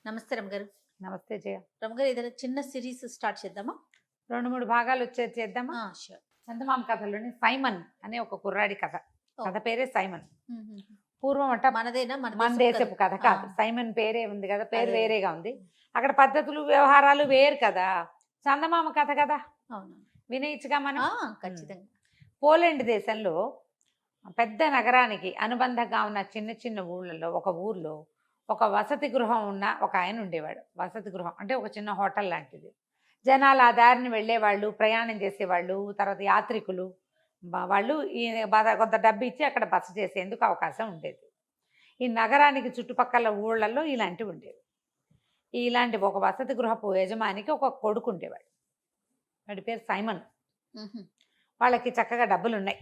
నమస్తే రమగారు. నమస్తే జయ. రమగారు ఏదైనా చిన్న సిరీస్ స్టార్ట్ చేద్దామా? 2, 3 భాగాలు వచ్చేది చేద్దామా? ష్యూర్. చందమామ కథలోని సైమన్ అనే ఒక కుర్రాడి కథ. కథ పేరే సైమన్. పూర్వం అంట మనదేనా? మన దేశపు కథ కాదు. సైమన్ పేరే ఉంది కదా, పేరు వేరేగా ఉంది. అక్కడ పద్ధతులు వ్యవహారాలు వేరు కదా. చందమామ కథ కదా, అవును, వినేయచ్చుగా మనం. ఖచ్చితంగా. పోలాండ్ దేశంలో పెద్ద నగరానికి అనుబంధంగా ఉన్న చిన్న చిన్న ఊళ్ళలో ఒక ఊర్లో ఒక వసతి గృహం ఉన్న ఒక ఆయన ఉండేవాడు. వసతి గృహం అంటే ఒక చిన్న హోటల్ లాంటిది. జనాలు ఆ దారిని వెళ్ళేవాళ్ళు, ప్రయాణం చేసేవాళ్ళు, తర్వాత యాత్రికులు వాళ్ళు ఈ కొంత డబ్బు ఇచ్చి అక్కడ బస చేసేందుకు అవకాశం ఉండేది. ఈ నగరానికి చుట్టుపక్కల ఊళ్ళల్లో ఇలాంటివి ఉండేవి. ఇలాంటి ఒక వసతి గృహపు యజమానికి ఒక కొడుకు ఉండేవాడు. వాడి పేరు సైమన్. వాళ్ళకి చక్కగా డబ్బులు ఉన్నాయి,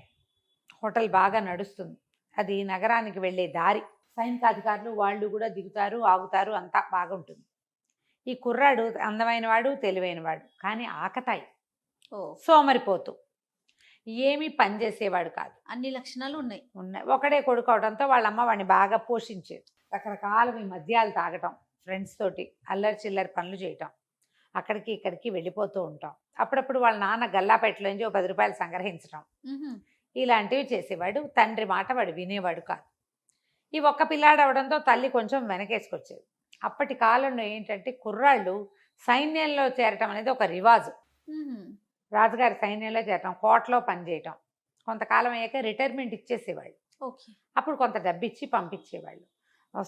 హోటల్ బాగా నడుస్తుంది. అది నగరానికి వెళ్ళే దారి. సైనికాధికారులు వాళ్ళు కూడా దిగుతారు, ఆగుతారు, అంతా బాగుంటుంది. ఈ కుర్రాడు అందమైన వాడు, తెలివైన వాడు, కానీ ఆకతాయి, సోమరిపోతూ, ఏమీ పని చేసేవాడు కాదు. అన్ని లక్షణాలు ఉన్నాయి. ఒకడే కొడుకు అవడంతో వాళ్ళమ్మ వాడిని బాగా పోషించేది. రకరకాల మద్యాలు తాగటం, ఫ్రెండ్స్ తోటి అల్లరి చిల్లరి పనులు చేయటం, అక్కడికి ఇక్కడికి వెళ్ళిపోతూ ఉంటాం. అప్పుడప్పుడు వాళ్ళ నాన్న గల్లాపేటలోంచి 10 రూపాయలు సంగ్రహించడం, ఇలాంటివి చేసేవాడు. తండ్రి మాట వాడు వినేవాడు కాదు. ఈ ఒక్క పిల్లాడు అవడంతో తల్లి కొంచెం వెనకేసుకొచ్చేది. అప్పటి కాలంలో ఏంటంటే కుర్రాళ్ళు సైన్యంలో చేరటం అనేది ఒక రివాజు. రాజుగారి సైన్యంలో చేరటం, కోటలో పనిచేయటం, కొంతకాలం అయ్యాక రిటైర్మెంట్ ఇచ్చేసేవాళ్ళు. అప్పుడు కొంత డబ్బు ఇచ్చి పంపించేవాళ్ళు.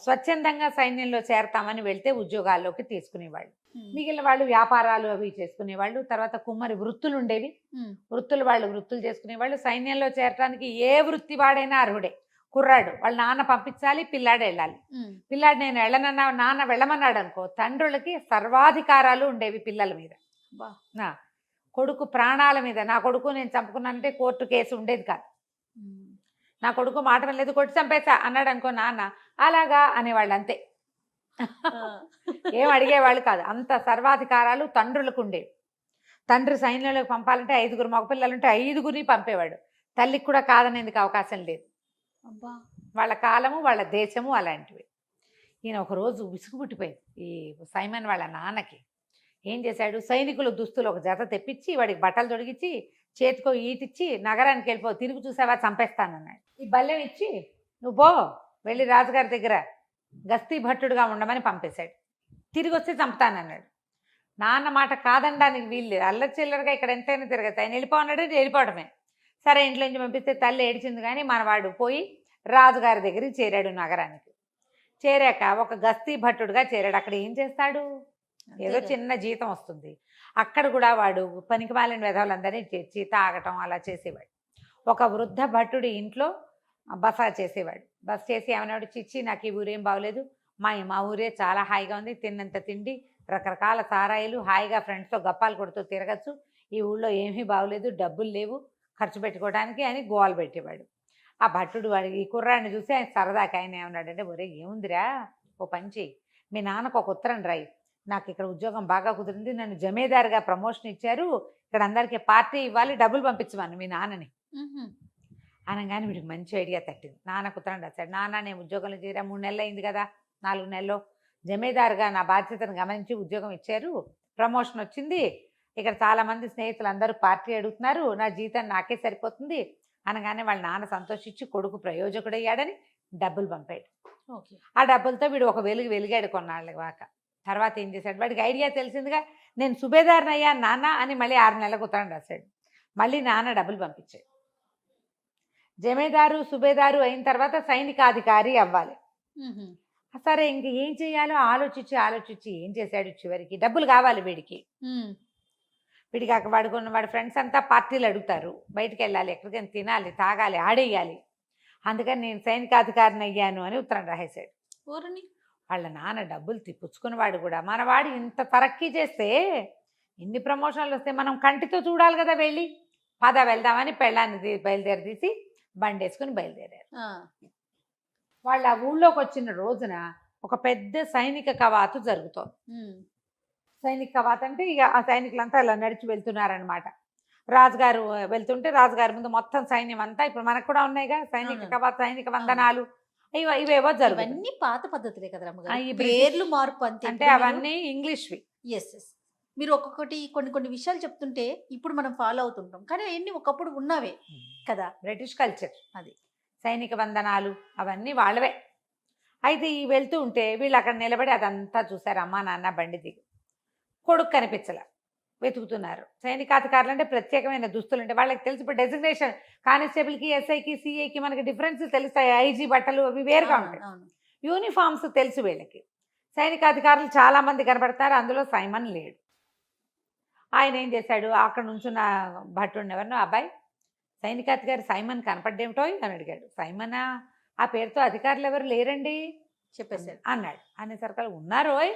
స్వచ్ఛందంగా సైన్యంలో చేరతామని వెళ్తే ఉద్యోగాల్లోకి తీసుకునేవాళ్ళు. మిగిలిన వాళ్ళు వ్యాపారాలు అవి చేసుకునేవాళ్ళు. తర్వాత కుమ్మరి వృత్తులు ఉండేవి, వృత్తులు చేసుకునేవాళ్ళు. సైన్యంలో చేరటానికి ఏ వృత్తి వాడైనా అర్హుడే. కుర్రాడు వాళ్ళ నాన్న పంపించాలి, పిల్లాడు వెళ్ళాలి. పిల్లాడు నేను వెళ్ళనన్నా, నాన్న వెళ్ళమన్నాడు అనుకో, తండ్రులకి సర్వాధికారాలు ఉండేవి పిల్లల మీద. కొడుకు ప్రాణాల మీద, నా కొడుకు నేను చంపుకున్నానంటే కోర్టు కేసు ఉండేది కాదు. నా కొడుకు మాట వెళ్ళలేదు, కొట్టి చంపేసా అన్నాడు అనుకో నాన్న, అలాగా అనేవాళ్ళు, అంతే. ఏం అడిగేవాళ్ళు కాదు. అంత సర్వాధికారాలు తండ్రులకు ఉండేవి. తండ్రి సైన్యంలోకి పంపాలంటే 5 మగపిల్లలు ఉంటే 5 పంపేవాడు. తల్లికి కూడా కాదనేందుకు అవకాశం లేదు. వాళ్ళ కాలము, వాళ్ళ దేశము అలాంటివి. ఈయన ఒకరోజు విసుగు పుట్టిపోయింది ఈ సైమన్ వాళ్ళ నాన్నకి. ఏం చేశాడు, సైనికుల దుస్తులు ఒక జత తెప్పించి వాడికి బట్టలు తొడిగించి చేతికో ఈటిచ్చి నగరానికి వెళ్ళిపో, తిరిగి చూసావా చంపేస్తానన్నాడు. ఈ బల్లెం ఇచ్చి నువ్వు పో, వెళ్ళి రాజుగారి దగ్గర గస్తీ భట్టుడుగా ఉండమని పంపేశాడు. తిరిగి వస్తే చంపుతానన్నాడు. నాన్న మాట కాదనడానికి వీళ్ళు అల్లరి చిల్లరగా ఇక్కడ ఎంతైనా తిరగచ్చు. ఆయన వెళ్ళిపోన్నాడు, వెళ్ళిపోవడమే. సరే ఇంట్లో నుంచి పంపిస్తే తల్లి ఏడిచింది, కానీ మనవాడు పోయి రాజుగారి దగ్గరికి చేరాడు. నగరానికి చేరాక ఒక గస్తీ భట్టుడుగా చేరాడు. అక్కడ ఏం చేస్తాడు, ఏదో చిన్న జీతం వస్తుంది. అక్కడ కూడా వాడు పనికి మాలిన వెధవలందరినీ తెచ్చి తాగటం అలా చేసేవాడు. ఒక వృద్ధ భట్టుడి ఇంట్లో బస చేసేవాడు. బస చేసి ఏమన్నాడు, చిచ్చి నాకు ఈ ఊరేం బాగోలేదు, మా ఊరే చాలా హాయిగా ఉంది, తిన్నంత తిండి, రకరకాల సారాయిలు, హాయిగా ఫ్రెండ్స్తో గప్పాలు కొడుతూ తిరగచ్చు, ఈ ఊళ్ళో ఏమీ బాగోలేదు, డబ్బులు లేవు ఖర్చు పెట్టుకోవడానికి అని గోలు పెట్టేవాడు. ఆ భట్టుడు వాడికి ఈ కుర్రాడిని చూసి ఆయన సరదాకి ఆయన ఏమన్నాడంటే, ఒరే ఏముందిరా, ఓ పని చెయ్యి, మీ నాన్నకు ఒక ఉత్తరం రాయి, నాకు ఇక్కడ ఉద్యోగం బాగా కుదిరింది, నన్ను జమీదారుగా ప్రమోషన్ ఇచ్చారు, ఇక్కడ అందరికీ పార్టీ ఇవ్వాలి, డబ్బులు పంపించమను మీ నాన్నని అనగానే వీడికి మంచి ఐడియా తట్టింది. నాన్నకు ఉత్తరం రాశాడు. నాన్న నేను ఉద్యోగంలో చేరా 3 నెలలు అయింది కదా, 4 నెలల్లో జమీదారుగా నా బాధ్యతను గమనించి ఉద్యోగం ఇచ్చారు, ప్రమోషన్ వచ్చింది, ఇక్కడ చాలామంది స్నేహితులు అందరూ పార్టీ అడుగుతున్నారు, నా జీతం నాకే సరిపోతుంది అనగానే వాళ్ళ నాన్న సంతోషించి కొడుకు ప్రయోజకుడయ్యాడని డబ్బులు పంపాడు. ఆ డబ్బులతో వీడు ఒక వెలిగాడు కొన్నాళ్ళ వాక. తర్వాత ఏం చేశాడు, వాడికి ఐడియా తెలిసిందిగా, నేను సుబేదారుని అయ్యా నాన్న అని మళ్ళీ 6 నెలలకు ఉత్తరం రాశాడు. మళ్ళీ నాన్న డబ్బులు పంపించాడు. జమీదారు సుబేదారు అయిన తర్వాత సైనికాధికారి అవ్వాలి. సరే ఇంక ఏం చేయాలో ఆలోచించి ఏం చేశాడు, చివరికి డబ్బులు కావాలి వీడికి. వీడికి వాడి ఫ్రెండ్స్ అంతా పార్టీలు అడుగుతారు, బయటికి వెళ్ళాలి, ఎక్కడికైనా తినాలి, తాగాలి, ఆడేయాలి, అందుకని నేను సైనికాధికారిని అయ్యాను అని ఉత్తరం రాసేశాడు. వాళ్ళ నాన్న డబ్బులు పుచ్చుకున్నవాడు కూడా, మనవాడు ఇంత తరక్కీ చేస్తే, ఇన్ని ప్రమోషన్లు వస్తే మనం కంటితో చూడాలి కదా, వెళ్ళి పద వెళ్దామని పెళ్ళాన్ని బయలుదేరి బండి వేసుకుని బయలుదేరారు. వాళ్ళ ఊళ్ళోకి వచ్చిన రోజున ఒక పెద్ద సైనిక కవాతు జరుగుతోంది. సైనిక కవాతు అంటే ఇక ఆ సైనికులంతా ఇలా నడిచి వెళ్తున్నారనమాట. రాజుగారు వెళ్తుంటే రాజుగారి ముందు మొత్తం సైన్యం అంతా, ఇప్పుడు మనకు కూడా ఉన్నాయిగా సైనిక కవాతు, సైనిక వందనాలు, ఇవేవో జరుగుతాయి. ఇవన్నీ పాత పద్ధతులే కదా ఈ రమ్మగారు. బ్రిటిష్ పేర్లు మార్పు అంతే. అంటే అవన్నీ ఇంగ్లీష్వి. ఎస్ మీరు ఒక్కొక్కటి కొన్ని కొన్ని విషయాలు చెప్తుంటే ఇప్పుడు మనం ఫాలో అవుతుంటాం, కానీ అవన్నీ ఒకప్పుడు ఉన్నవే కదా. బ్రిటిష్ కల్చర్ అది. సైనిక వందనాలు అవన్నీ వాళ్ళవే. అయితే ఈ వెళ్తూ ఉంటే వీళ్ళు అక్కడ నిలబడి అదంతా చూశారు. అమ్మా నాన్న బండి దిగి కొడుకు కనిపించల వెతుకుతున్నారు. సైనికాధికారులు అంటే ప్రత్యేకమైన దుస్తులు అంటే వాళ్ళకి తెలిసి ఇప్పుడు డెసిగ్నేషన్ కానిస్టేబుల్కి ఎస్ఐకి సిఐకి మనకి డిఫరెన్స్ తెలుస్తాయి. ఐజీ బట్టలు అవి వేరుగా అవును, ఉంటాయి. అవును. యూనిఫామ్స్ తెలుసు వీళ్ళకి. సైనికాధికారులు చాలా మంది కనబడతారు, అందులో సైమన్ లేడు. ఆయన ఏం చేశాడు, అక్కడ నుంచున్న భట్టుడిని ఎవరినో, అబ్బాయి సైనికాధికారి సైమన్ కనపడ్డేమిటో అని అడిగాడు. సైమనా, ఆ పేరుతో అధికారులు ఎవరు లేరండి చెప్పేశారు. అన్నాడు. అనేసరికి ఉన్నారోయ్,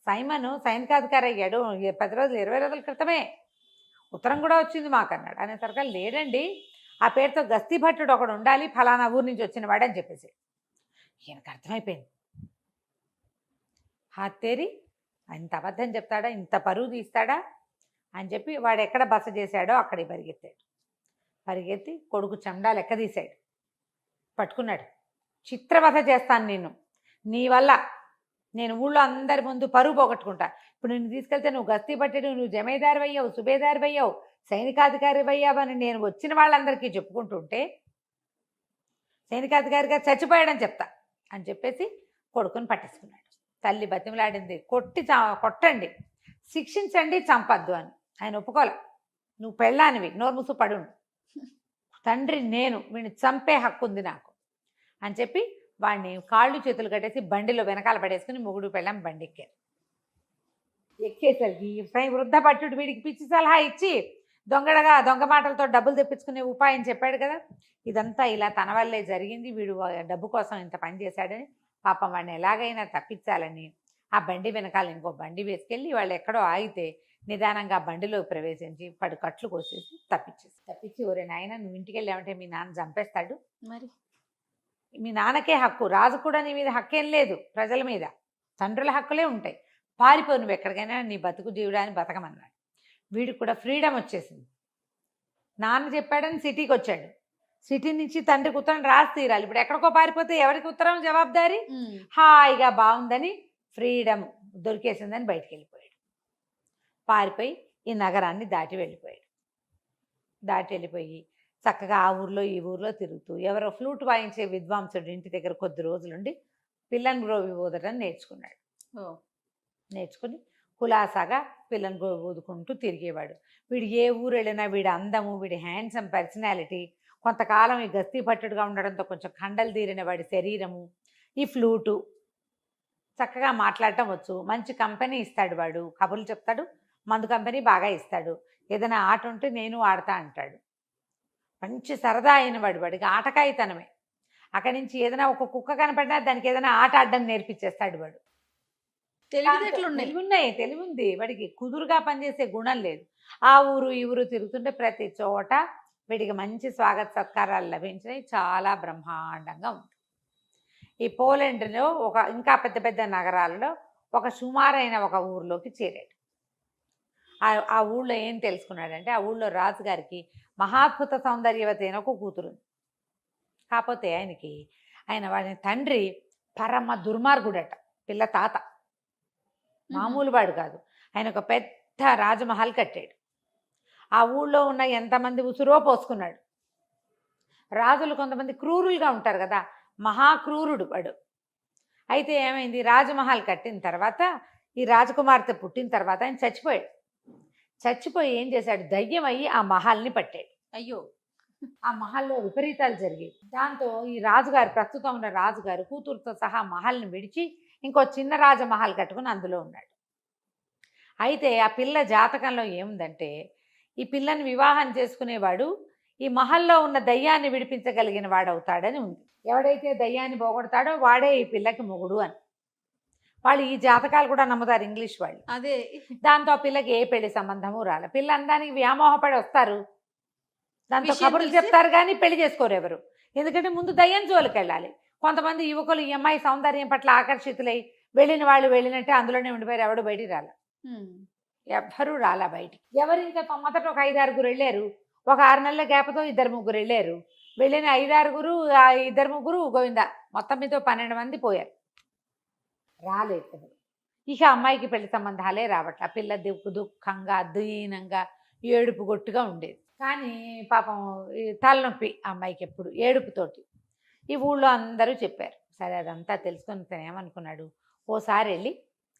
సైమన్ సైనికాధికారి అయ్యాడు 10 రోజులు 20 రోజుల క్రితమే, ఉత్తరం కూడా వచ్చింది మాకు అన్నాడు. అనేసరికి లేడండి, ఆ పేరుతో గస్తీ భట్టుడు ఒకడు ఉండాలి, ఫలానా ఊరు నుంచి వచ్చిన వాడు అని చెప్పేసి. ఈయనకు అర్థమైపోయింది, హాతేరి ఇంత అబద్ధం చెప్తాడా, ఇంత పరువు తీస్తాడా అని చెప్పి వాడు ఎక్కడ బస చేశాడో అక్కడికి పరిగెత్తాడు. పరిగెత్తి కొడుకు చెండా లెక్క తీశాడు, పట్టుకున్నాడు. చిత్రవధ చేస్తాను నిన్ను, నీ వల్ల నేను ఊళ్ళో అందరి ముందు పరువు పోగొట్టుకుంటా. ఇప్పుడు నిన్ను తీసుకెళ్తే నువ్వు గస్తీ పట్టాడు, నువ్వు జమీదారు అయ్యావు, సుబేదారు అయ్యావు, సైనికాధికారి అయ్యావు అని నేను వచ్చిన వాళ్ళందరికీ చెప్పుకుంటుంటే సైనికాధికారిగా చచ్చిపోయాడని చెప్తా అని చెప్పేసి కొడుకుని పట్టేసుకున్నాడు. తల్లి బతిమలాడింది, కొట్టండి, శిక్షించండి, చంపద్దు అని. ఆయన ఒప్పుకోలే. నువ్వు పెళ్ళానివి, నోరు మూసు పడుండు, తండ్రి నేను, వీడిని చంపే హక్కు ఉంది నాకు అని చెప్పి వాడిని కాళ్ళు చేతులు కట్టేసి బండిలో వెనకాల పడేసుకుని మొగుడు పెళ్ళాం బండి ఎక్కారు. ఎక్కేసరికి వృద్ధ భట్టుడు వీడికి పిచ్చి సలహా ఇచ్చి దొంగ మాటలతో డబ్బులు తెప్పించుకునే ఉపాయం చెప్పాడు కదా. ఇదంతా ఇలా తన వల్లే జరిగింది, వీడు డబ్బు కోసం ఇంత పని చేశాడని పాపం వాడిని ఎలాగైనా తప్పించాలని ఆ బండి వెనకాల ఇంకో బండి వేసుకెళ్ళి వాళ్ళు ఎక్కడో ఆగితే నిదానంగా బండిలో ప్రవేశించి పడు కట్లు కోసేసి తప్పించి ఒరే నాయన నువ్వు ఇంటికి వెళ్ళామంటే మీ నాన్న చంపేస్తాడు, మరి మీ నాన్నకే హక్కు, రాజు కూడా నీ మీద హక్కేం లేదు, ప్రజల మీద తండ్రుల హక్కులే ఉంటాయి, పారిపో నువ్వు ఎక్కడికైనా, నీ బతుకు జీవుడాన్ని బతకమన్నాడు. వీడికి కూడా ఫ్రీడమ్ వచ్చేసింది. నాన్న చెప్పాడని సిటీకి వచ్చాడు, సిటీ నుంచి తండ్రికి ఉత్తరం రాసి తీరాలి. ఇప్పుడు ఎక్కడికో పారిపోతే ఎవరికి ఉత్తరం జవాబుదారీ? హాయిగా బాగుందని ఫ్రీడమ్ దొరికేసిందని బయటికి వెళ్ళిపోయాడు. పారిపోయి ఈ నగరాన్ని దాటి వెళ్ళిపోయి చక్కగా ఆ ఊర్లో ఈ ఊర్లో తిరుగుతూ ఎవరో ఫ్లూట్ వాయించే విద్వాంసుడు ఇంటి దగ్గర కొద్ది రోజులుండి పిల్లని గ్రోవి ఊదటం నేర్చుకున్నాడు. నేర్చుకుని కులాసాగా పిల్లని గ్రోవి ఊదుకుంటూ తిరిగేవాడు. వీడు ఏ ఊరు వెళ్ళినా వీడి అందము, వీడి హ్యాండ్సమ్ పర్సనాలిటీ, కొంతకాలం ఈ గస్తీ పట్టుడుగా ఉండడంతో కొంచెం కండలు తీరిన వాడి శరీరము, ఈ ఫ్లూటు, చక్కగా మాట్లాడటం వచ్చు, మంచి కంపెనీ ఇస్తాడు, వాడు కబుర్లు చెప్తాడు, మందు కంపెనీ బాగా ఇస్తాడు, ఏదైనా ఆట ఉంటే నేను ఆడతా అంటాడు, మంచి సరదా అయిన వాడికి ఆటకాయితనమే. అక్కడి నుంచి ఏదైనా ఒక కుక్క కనపడినా దానికి ఏదైనా ఆట ఆడడం నేర్పించేస్తాడు వాడు. తెలివి ఉంది వాడికి, కుదురుగా పనిచేసే గుణం లేదు. ఆ ఊరు ఈ ఊరు తిరుగుతుంటే ప్రతి చోట వీడికి మంచి స్వాగత సత్కారాలు లభించినాయి, చాలా బ్రహ్మాండంగా ఉంది. ఈ పోలాండ్లో ఇంకా పెద్ద పెద్ద నగరాలలో ఒక సుమారైన ఒక ఊర్లోకి చేరాడు. ఆ ఊళ్ళో ఏం తెలుసుకున్నాడంటే ఆ ఊళ్ళో రాజుగారికి మహాద్భుత సౌందర్యవతి అయిన ఒక కూతురు. కాకపోతే ఆయన వాడి తండ్రి పరమ దుర్మార్గుడట, పిల్ల తాత మామూలు వాడు కాదు. ఆయన ఒక పెద్ద రాజమహల్ కట్టాడు. ఆ ఊళ్ళో ఉన్న ఎంతమంది ఉసురో పోసుకున్నాడు. రాజులు కొంతమంది క్రూరులుగా ఉంటారు కదా, మహాక్రూరుడు వాడు. అయితే ఏమైంది, రాజమహల్ కట్టిన తర్వాత ఈ రాజకుమార్తె పుట్టిన తర్వాత ఆయన చచ్చిపోయి ఏం చేశాడు, దయ్యం అయ్యి ఆ మహల్ని పట్టాడు. అయ్యో, ఆ మహల్లో విపరీతాలు జరిగాయి. దాంతో ఈ రాజుగారు, ప్రస్తుతం ఉన్న రాజుగారు కూతురుతో సహా మహల్ని విడిచి ఇంకో చిన్న రాజమహల్ కట్టుకుని అందులో ఉన్నాడు. అయితే ఆ పిల్ల జాతకంలో ఏముందంటే ఈ పిల్లని వివాహం చేసుకునేవాడు ఈ మహల్లో ఉన్న దయ్యాన్ని విడిపించగలిగిన వాడవుతాడని ఉంది. ఎవడైతే దయ్యాన్ని పోగొడతాడో వాడే ఈ పిల్లకి మొగుడు అని. వాళ్ళు ఈ జాతకాలు కూడా నమ్ముతారు ఇంగ్లీష్ వాళ్ళు. అదే దాంతో ఆ పిల్లకి ఏ పెళ్లి సంబంధము రాలే. పిల్ల అందానికి వ్యామోహపడి వస్తారు, దాంతో కబుర్లు చెప్తారు కానీ పెళ్లి చేసుకోరు ఎవరు. ఎందుకంటే ముందు దయ్యం జోలికి వెళ్ళాలి. కొంతమంది యువకులు ఈ అమ్మాయి సౌందర్యం పట్ల ఆకర్షితులై వెళ్ళిన వాళ్ళు వెళ్ళినట్టే అందులోనే ఉండిపోయారు, ఎవడు బయటికి రాల. ఎవ్వరూ రాలా బయటికి. ఎవరు ఇంకా మొదట ఒక 5-6 వెళ్ళారు, ఒక 6 నెలల గ్యాప్తో 2-3 వెళ్ళారు, వెళ్ళిన 5-6 ఆ 2-3 గోవింద మొత్తం మీద 12 మంది పోయారు. రాలేదు ఎవరు. ఇక అమ్మాయికి పెళ్లి సంబంధాలే రావట్ల. పిల్ల దుఃఖంగా దీనంగా ఏడుపు గొట్టుగా ఉండేది. కానీ పాపం ఈ తలనొప్పి అమ్మాయికి ఎప్పుడు ఏడుపుతోటి. ఈ ఊళ్ళో అందరూ చెప్పారు. సరే అదంతా తెలుసుకొని తను ఏమనుకున్నాడు, ఓసారి వెళ్ళి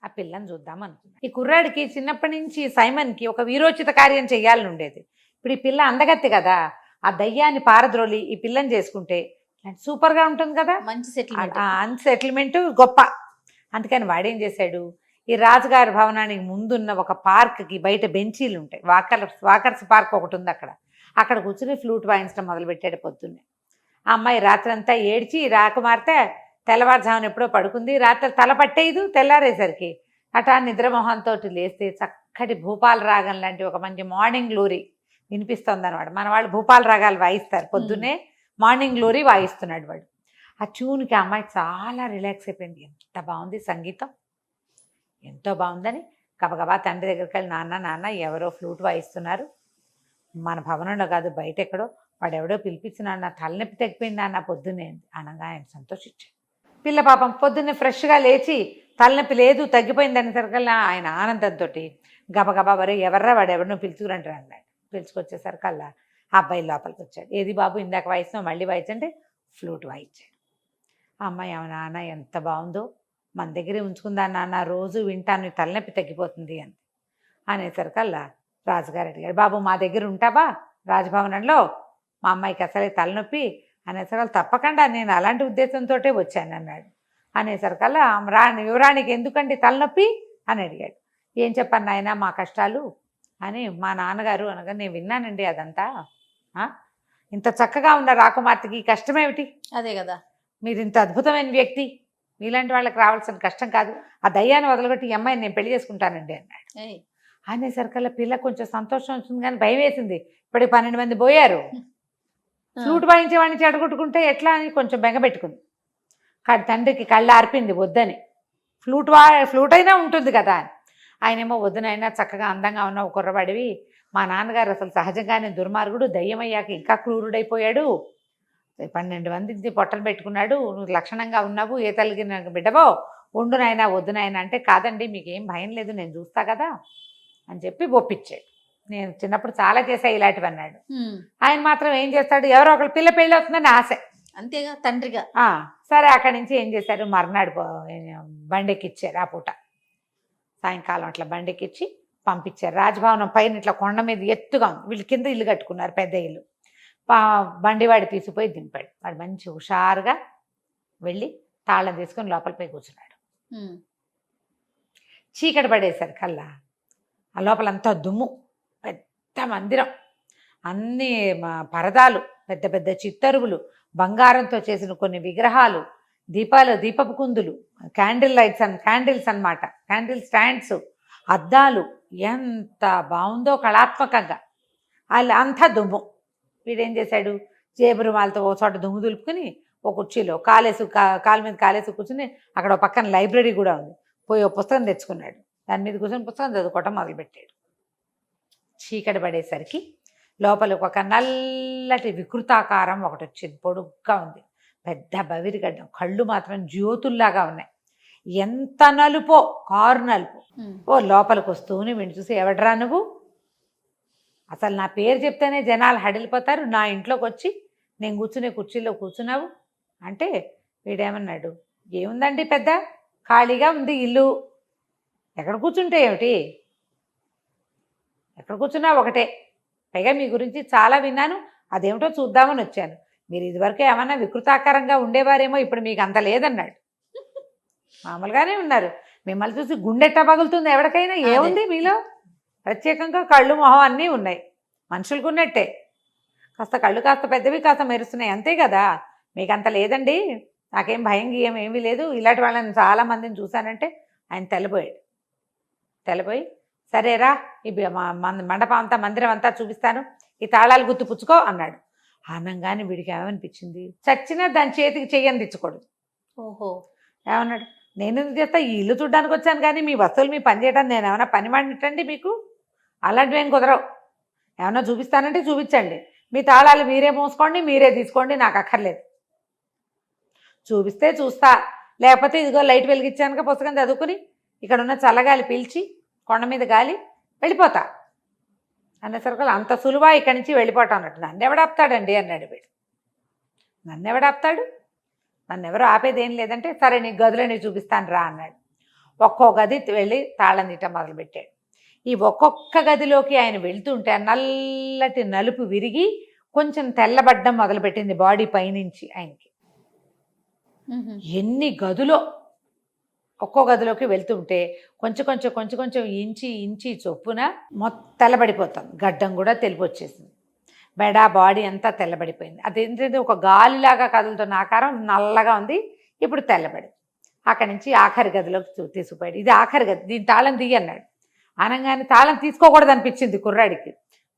ఆ పిల్లని చూద్దాం అనుకున్నాడు. ఈ కుర్రాడికి చిన్నప్పటి నుంచి సైమన్కి ఒక వీరోచిత కార్యం చేయాలని ఉండేది. ఇప్పుడు ఈ పిల్ల అందగత్తి కదా, ఆ దయ్యాన్ని పారద్రోలి ఈ పిల్లని చేసుకుంటే సూపర్గా ఉంటుంది కదా, మంచి సెటిల్మెంట్. సెటిల్మెంట్ గొప్ప. అందుకని వాడేం చేశాడు, ఈ రాజుగారి భవనానికి ముందున్న ఒక పార్క్కి బయట బెంచీలు ఉంటాయి, వాకర్స్ పార్క్ ఒకటి ఉంది, అక్కడ కూర్చుని ఫ్లూట్ వాయించడం మొదలుపెట్టాడు పొద్దున్నే. ఆ అమ్మాయి రాత్రంతా ఏడ్చి రాకుమార్తె తెల్లవారుజామున ఎప్పుడో పడుకుంది. రాత్రి తల పట్టేయదు. తెల్లారేసరికి అటా నిద్రమోహంతో లేస్తే చక్కటి భూపాల రాగం లాంటి ఒక మంచి మార్నింగ్ గ్లోరీ వినిపిస్తుంది అనమాట. మన వాళ్ళు భూపాల రాగాలు వాయిస్తారు పొద్దున్నే, మార్నింగ్ గ్లోరీ వాయిస్తున్నాడు వాడు. ఆ ట్యూన్కి అమ్మాయి చాలా రిలాక్స్ అయిపోయింది. ఎంత బాగుంది సంగీతం, ఎంతో బాగుందని గబగబా తండ్రి దగ్గరికి వెళ్ళి, నాన్న ఎవరో ఫ్లూట్ వాయిస్తున్నారు, మన భవనంలో కాదు బయట ఎక్కడో, వాడెవడో పిలిపించినాడు, నా తలనొప్పి తగ్గిపోయింది నాన్న పొద్దున్నే అనగా ఆయన సంతోషించాడు. పిల్ల పాపం పొద్దున్నే ఫ్రెష్గా లేచి తలనొప్పి లేదు తగ్గిపోయింది అనేసరికల్లా ఆయన ఆనందంతో గబగబా వరే ఎవర్రా వాడెవరినో పిలుచుకురంటారు అన్నాడు. పిలుచుకొచ్చేసరికల్లా ఆ అబ్బాయి లోపలికి వచ్చాడు. ఏది బాబు ఇందాక వాయిస్తున్నావు మళ్ళీ వాయించంటే ఫ్లూట్ వాయించాడు. ఆ అమ్మాయి నాన్న ఎంత బాగుందో, మన దగ్గరే ఉంచుకుందా నాన్న, రోజు వింటాను, తలనొప్పి తగ్గిపోతుంది అని అనేసరికల్లా రాజుగారు అడిగాడు, బాబు మా దగ్గర ఉంటావా రాజభవనంలో, మా అమ్మాయికి అసలే తలనొప్పి అనేసరికల్లా తప్పకుండా నేను అలాంటి ఉద్దేశంతో వచ్చాను అన్నాడు. అనేసరికల్లా యువరాణికి ఎందుకండి తలనొప్పి అని అడిగాడు. ఏం చెప్పాను నాయన మా కష్టాలు అని మా నాన్నగారు అనగా, నేను విన్నానండి అదంతా, ఇంత చక్కగా ఉన్న రాకుమార్తెకి ఈ కష్టమేమిటి, అదే కదా, మీరు ఇంత అద్భుతమైన వ్యక్తి, మీలాంటి వాళ్ళకి రావాల్సిన కష్టం కాదు, ఆ దయ్యాన్ని వదలగొట్టి ఈ అమ్మాయిని నేను పెళ్లి చేసుకుంటానండి అన్నాడు. అనేసరికల్లా పిల్ల కొంచెం సంతోషం వచ్చింది కానీ భయం వేసింది. ఇప్పటికి 12 మంది పోయారు, ఫ్లూట్ వాయించేవాడిని చెడగొట్టుకుంటే ఎట్లా అని కొంచెం బెంగపెట్టుకుంది. కానీ తండ్రికి కళ్ళు ఆర్పింది వద్దని, ఫ్లూట్ అయినా ఉంటుంది కదా అని. ఆయనేమో వద్దునైనా చక్కగా అందంగా ఉన్న ఒక కుర్రవాడివి, మా నాన్నగారు అసలు సహజంగానే దుర్మార్గుడు, దయ్యమయ్యాక ఇంకా క్రూరుడైపోయాడు, 12 మంది పొట్టలు పెట్టుకున్నాడు, నువ్వు లక్షణంగా ఉన్నావు, ఏ తల్లికి నాకు బిడ్డవో, వండునైనా వద్దునైనా అంటే, కాదండి మీకేం భయం లేదు నేను చూస్తా కదా అని చెప్పి ఒప్పించాడు. నేను చిన్నప్పుడు చాలా చేశా ఇలాంటివి అన్నాడు. ఆయన మాత్రం ఏం చేస్తాడు, ఎవరో ఒకళ్ళు పిల్ల పెళ్ళి అవుతుందని ఆశ, అంతేగా తండ్రిగా. సరే అక్కడి నుంచి ఏం చేశారు, మర్నాడు బండెక్కిచ్చారు. ఆ పూట సాయంకాలం అట్లా బండెక్కిచ్చి పంపించారు. రాజభవనం పైన ఇట్లా కొండ మీద ఎత్తుగా ఉంది, వీళ్ళు కింద ఇల్లు కట్టుకున్నారు, పెద్ద ఇల్లు. బండివాడి తీసిపోయి దింపాడు. వాడు మంచి హుషారుగా వెళ్ళి తాళం తీసుకొని లోపలిపై కూర్చున్నాడు. చీకటి పడేసరి కల్లా ఆ లోపలంతా దుమ్ము, పెద్ద మందిరం, అన్ని పరదాలు, పెద్ద పెద్ద చిత్తరువులు, బంగారంతో చేసిన కొన్ని విగ్రహాలు, దీపపు కుందులు, క్యాండిల్స్ అన్నమాట, క్యాండిల్ స్టాండ్స్, అద్దాలు, ఎంత బాగుందో కళాత్మకంగా. అంతా దుమ్ము. వీడేం చేశాడు, జేబురుమాలతో ఓ చోట దుమ్ము దులుపుకొని ఒక కుర్చీలో కాలు మీద కాలేసి కూర్చుని, అక్కడ ఒక పక్కన లైబ్రరీ కూడా ఉంది, పోయి ఓ పుస్తకం తెచ్చుకున్నాడు. దాని మీద కూర్చొని పుస్తకం చదువుకోవటం మొదలుపెట్టాడు. చీకటి పడేసరికి లోపలికి ఒక నల్లటి వికృతాకారం ఒకటి వచ్చింది, పొడుగ్గా ఉంది, పెద్ద బవిరిగడ్డం, కళ్ళు మాత్రం జ్యోతుల్లాగా ఉన్నాయి, ఎంత నలుపో, కారు నలుపు. ఓ లోపలికి వస్తూనే వీడిని చూసి, ఎవడరా నువ్వు, అసలు నా పేరు చెప్తేనే జనాలు హడిలిపోతారు, నా ఇంట్లోకి వచ్చి నేను కూర్చునే కుర్చీలో కూర్చున్నావు అంటే, వీడేమన్నాడు, ఏముందండి పెద్ద ఖాళీగా ఉంది ఇల్లు, ఎక్కడ కూర్చుంటే ఏమిటి, ఎక్కడ కూర్చున్నా ఒకటే, పైగా మీ గురించి చాలా విన్నాను, అదేమిటో చూద్దామని వచ్చాను, మీరు ఇదివరకు ఏమన్నా వికృతాకారంగా ఉండేవారేమో, ఇప్పుడు మీకు అంత లేదన్నాడు. మామూలుగానే ఉన్నారు, మిమ్మల్ని చూసి గుండెట్టా పగులుతుంది ఎవరికైనా, ఏముంది మీలో ప్రత్యేకంగా, కళ్ళు మొహం అన్నీ ఉన్నాయి, మనుషులకు ఉన్నట్టే, కాస్త కళ్ళు కాస్త పెద్దవి కాస్త మెరుస్తున్నాయి అంతే కదా, మీకు అంత లేదండి, నాకేం భయం గీయం ఏమీ లేదు, ఇలాంటి వాళ్ళని చాలామందిని చూశానంటే ఆయన తెల్లబోయి సరేరా ఈ మండపం అంతా మందిరం అంతా చూపిస్తాను, ఈ తాళాలు గుర్తు పుచ్చుకో అన్నాడు. ఆనంగానే వీడికి ఏమనిపించింది, చచ్చినా దాని చేతికి చెయ్యని తెచ్చకూడదు. ఓహో, ఏమన్నాడు, నేను ఎందుకు చేస్తా, ఈ ఇల్లు చూడడానికి వచ్చాను కానీ మీ వస్తువులు మీ పని చేయడానికి నేను ఏమైనా పని మాడినట్టండి మీకు, అలాంటివి ఏం కుదరవు, ఏమన్నా చూపిస్తానంటే చూపించండి, మీ తాళాలు మీరే మోసుకోండి, మీరే తీసుకోండి, నాకు అక్కర్లేదు. చూపిస్తే చూస్తా, లేకపోతే ఇదిగో లైట్ వెలిగించానుక పుస్తకం చదువుకుని ఇక్కడ ఉన్న చల్లగాలి పీల్చి కొండ మీద గాలి వెళ్ళిపోతా అనేసరికి అంత సులువా ఇక్కడి నుంచి వెళ్ళిపోతాం అన్నట్టు. నన్ను ఎవడాపుతాడండి అన్నాడు వీడు. నన్ను ఎవడాపుతాడు, నన్ను ఎవరు ఆపేది ఏం లేదంటే సరే నీ గదిలో నేను చూపిస్తాను రా అన్నాడు. ఒక్కో గది వెళ్ళి తాళం తీయటం మొదలుపెట్టాడు. ఈ ఒక్కొక్క గదిలోకి ఆయన వెళ్తుంటే ఆ నల్లటి నలుపు విరిగి కొంచెం తెల్లబడ్డం మొదలుపెట్టింది బాడీ పైనుంచి ఆయనకి. ఎన్ని గదులో ఒక్కో గదిలోకి వెళ్తుంటే కొంచెం కొంచెం కొంచెం కొంచెం ఇంచి చొప్పున మొత్తం తెల్లబడిపోతాం. గడ్డం కూడా తెలిపి వచ్చేసింది. బెడ బాడీ అంతా తెల్లబడిపోయింది. అదేంటంటే ఒక గాలిలాగా కదులుతున్న ఆకారం నల్లగా ఉంది, ఇప్పుడు తెల్లబడి అక్కడి నుంచి ఆఖరి గదిలోకి తీసుకుపోయాడు. ఇది ఆఖరి గది, దీని తాళం తీయ అన్నాడు. అనగానే తాళం తీసుకోకూడదు అనిపించింది కుర్రాడికి.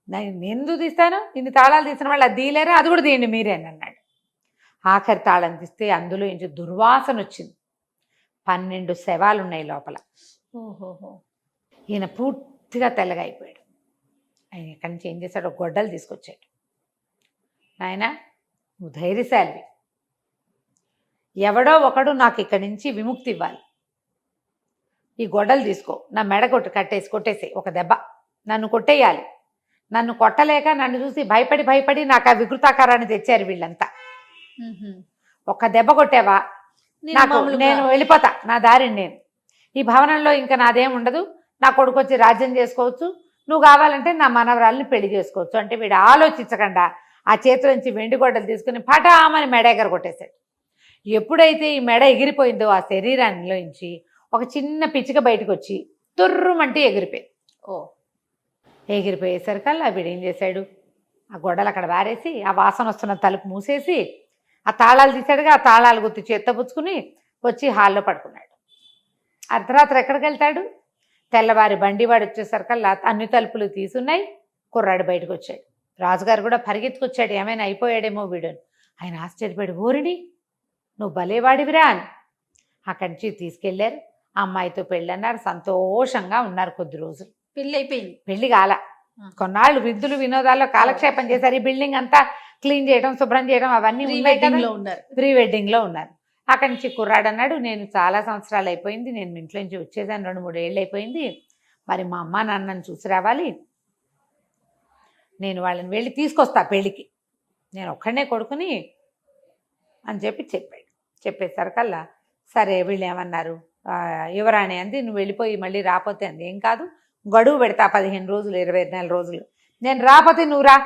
నేను ఎందుకు తీస్తాను, ఇన్ని తాళాలు తీసిన వాళ్ళు అది తీయలేరా, అది కూడా తీయండి మీరే అని అన్నాడు. ఆఖరి తాళం తీస్తే అందులో నుంచి దుర్వాసన వచ్చింది. 12 శవాలు ఉన్నాయి లోపల. ఓహోహో. ఈయన పూర్తిగా తెల్లగా అయిపోయాడు. ఆయన ఎక్కడి నుంచి ఏం చేశాడు, గొడ్డలు తీసుకొచ్చాడు. నాయన నువ్వు ధైర్యశాలివి, ఎవడో ఒకడు నాకు ఇక్కడి నుంచి విముక్తి ఇవ్వాలి. ఈ గొడ్డలు తీసుకో, నా మెడ కొట్టేసి ఒక దెబ్బ నన్ను కొట్టేయాలి. నన్ను కొట్టలేక నన్ను చూసి భయపడి నాకు ఆ వికృతాకారాన్ని తెచ్చారు వీళ్ళంతా. ఒక్క దెబ్బ కొట్టావా నేను వెళ్ళిపోతా, నా దారిని నేను. ఈ భవనంలో ఇంకా నాదేం ఉండదు, నా కొడుకు వచ్చి రాజ్యం చేసుకోవచ్చు, నువ్వు కావాలంటే నా మనవరాలని పెళ్లి చేసుకోవచ్చు అంటే వీడు ఆలోచించకుండా ఆ చేతిలో నుంచి వెండి గొడ్డలు తీసుకుని పటామని మెడ ఎగర కొట్టేశాడు. ఎప్పుడైతే ఈ మెడ ఎగిరిపోయిందో ఆ శరీరాన్నిలోంచి ఒక చిన్న పిచ్చిక బయటకు వచ్చి తుర్రుమంటే ఎగిరిపోయింది. ఎగిరిపోయేసరికల్లా వీడు ఏం చేశాడు, ఆ గొడ్డలు అక్కడ వారేసి ఆ వాసన వస్తున్న తలుపు మూసేసి ఆ తాళాలు తీసాడుగా, ఆ తాళాలు గుర్తు చేత్తపుచ్చుకుని వచ్చి హాల్లో పడుకున్నాడు. అర్ధరాత్రి ఎక్కడికి వెళ్తాడు, తెల్లవారి బండివాడు వచ్చేసరికల్లా అన్ని తలుపులు తీసున్నాయి. కుర్రాడు బయటకు వచ్చాడు. రాజుగారు కూడా పరిగెత్తుకొచ్చాడు, ఏమైనా అయిపోయాడేమో వీడుని. ఆయన ఆశ్చర్యపోయాడు, ఓరిని నువ్వు భలేవాడివిరా అని. అక్కడి నుంచి తీసుకెళ్లారు. ఆ అమ్మాయితో పెళ్ళి అన్నారు, సంతోషంగా ఉన్నారు కొద్ది రోజులు. పెళ్ళి అయిపోయింది. పెళ్లి కాల, కొన్నాళ్ళు విందులు వినోదాల్లో కాలక్షేపం చేశారు. ఈ బిల్డింగ్ అంతా క్లీన్ చేయడం, శుభ్రం చేయడం అవన్నీ ఉన్నాయి కదా, ప్రీ వెడ్డింగ్లో ఉన్నారు. అక్కడి నుంచి కుర్రాడు అన్నాడు, నేను చాలా సంవత్సరాలు అయిపోయింది, నేను ఇంట్లో నుంచి వచ్చేసాను, 2-3 ఏళ్ళు అయిపోయింది, మరి మా అమ్మ నాన్నని చూసి రావాలి, నేను వెళ్ళి తీసుకొస్తా పెళ్ళికి, నేను ఒక్కడనే కొడుకుని అని చెప్పాడు. చెప్పేసరికల్లా సరే వీళ్ళు ఏమన్నారు, యువరాణి అంది, నువ్వు వెళ్ళిపోయి మళ్ళీ రాపోతే అంది, ఏం కాదు గడువు పెడతా 15 రోజులు 24 రోజులు, నేను రాపోతే నువ్వు రా,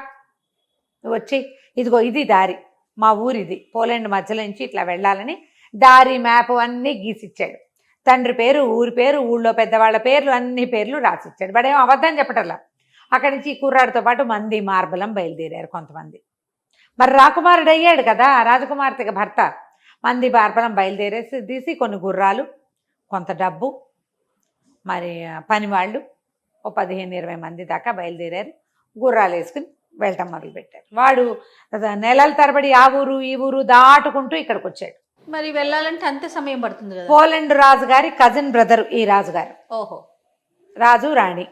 నువ్వు వచ్చి ఇదిగో ఇది దారి, మా ఊరిది, పోలాండ్ మధ్యలో నుంచి ఇట్లా వెళ్ళాలని దారి మ్యాప్ అన్నీ గీసిచ్చాడు. తండ్రి పేరు, ఊరి పేరు, ఊళ్ళో పెద్దవాళ్ళ పేర్లు, అన్ని పేర్లు రాసిచ్చాడు. వాడేమో అబద్ధం చెప్పటల్లా. అక్కడి నుంచి కుర్రాడితో పాటు మంది మార్బలం బయలుదేరారు కొంతమంది. మరి రాకుమారుడు అయ్యాడు కదా, రాజకుమార్తెకి భర్త. మంది మార్బలం బయలుదేరేసి తీసి కొన్ని గుర్రాలు, కొంత డబ్బు, మరి పనివాళ్ళు 15-20 మంది దాకా బయలుదేరారు. గుర్రాలు వేసుకుని వెళ్ళటం మొదలుపెట్టారు. వాడు నెలల తరబడి ఆ ఊరు ఈ ఊరు దాటుకుంటూ ఇక్కడికి వచ్చాడు. మరి వెళ్ళాలంటే అంతే సమయం పడుతుంది కదా. పోలాండ్ రాజుగారి కజిన్ బ్రదర్ ఈ రాజుగారు. ఓహో. రాజు రాణి